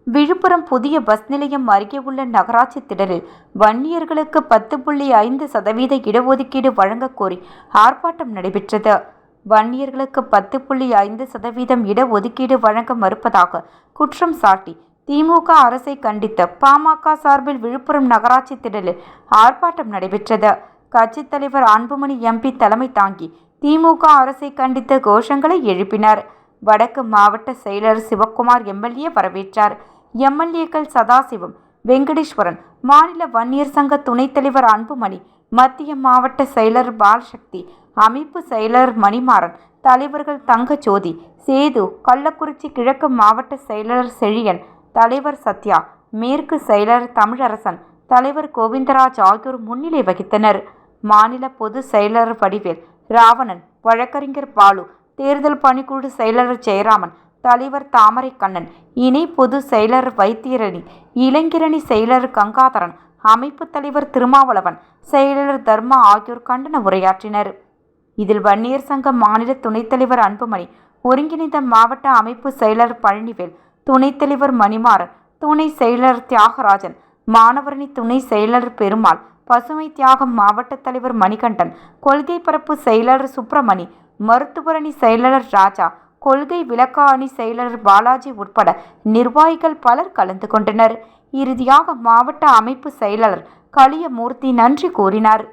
விழுப்புரம் புதிய பஸ் நிலையம் அருகே உள்ள நகராட்சி திடலில் வன்னியர்களுக்கு 10.5% இடஒதுக்கீடு வழங்கக் கோரி ஆர்ப்பாட்டம் நடைபெற்றது. வன்னியர்களுக்கு 10.5% இடஒதுக்கீடு வழங்க மறுப்பதாக குற்றம் சாட்டி திமுக அரசை கண்டித்து பாமக சார்பில் விழுப்புரம் நகராட்சி திடலில் ஆர்ப்பாட்டம் நடைபெற்றது. கட்சித் தலைவர் அன்புமணி எம்பி தலைமை தாங்கி திமுக அரசை கண்டித்து கோஷங்களை எழுப்பினார். வடக்கு மாவட்ட செயலர் சிவக்குமார் எம்எல்ஏ வரவேற்றார். எம்எல்ஏக்கள் சதாசிவம், வெங்கடேஸ்வரன், மாநில வன்னியர் சங்க துணைத் தலைவர் அன்புமணி, மத்திய மாவட்ட செயலர் பாலசக்தி, அமைப்பு செயலர் மணிமாறன், தலைவர்கள் தங்கஜோதி, சேது, கள்ளக்குறிச்சி கிழக்கு மாவட்ட செயலர் செழியன், தலைவர் சத்யா, மேற்கு செயலர் தமிழரசன், தலைவர் கோவிந்தராஜ் ஆகியோர் முன்னிலை வகித்தனர். மாநில பொது செயலர் வடிவேல், ராவணன், வழக்கறிஞர் பாலு, தேர்தல் பணிக்குழு செயலர் ஜெயராமன், தலைவர் தாமரை கண்ணன், இணை பொது செயலர் வைத்தியரணி, இளைஞரணி செயலர் கங்காதரன், அமைப்பு தலைவர் திருமாவளவன், செயலர் தர்மா ஆகியோர் கண்டன உரையாற்றினர். இதில் வன்னியர் சங்க மாநில துணைத் தலைவர் அன்புமணி, ஒருங்கிணைந்த மாவட்ட அமைப்பு செயலர் பழனிவேல், துணைத் தலைவர் மணிமாறன், துணை செயலர் தியாகராஜன், மாணவரணி துணை செயலர் பெருமாள், பசுமை தியாகம் மாவட்ட தலைவர் மணிகண்டன், கொள்கை பரப்பு செயலர் சுப்பிரமணி, மருத்துவரணி செயலர் ராஜா, கொள்கை விளக்க அணி செயலர் பாலாஜி உட்பட நிர்வாகிகள் பலர் கலந்து கொண்டனர். இறுதியாக மாவட்ட அமைப்பு செயலாளர் கலியமூர்த்தி நன்றி கூறினார்.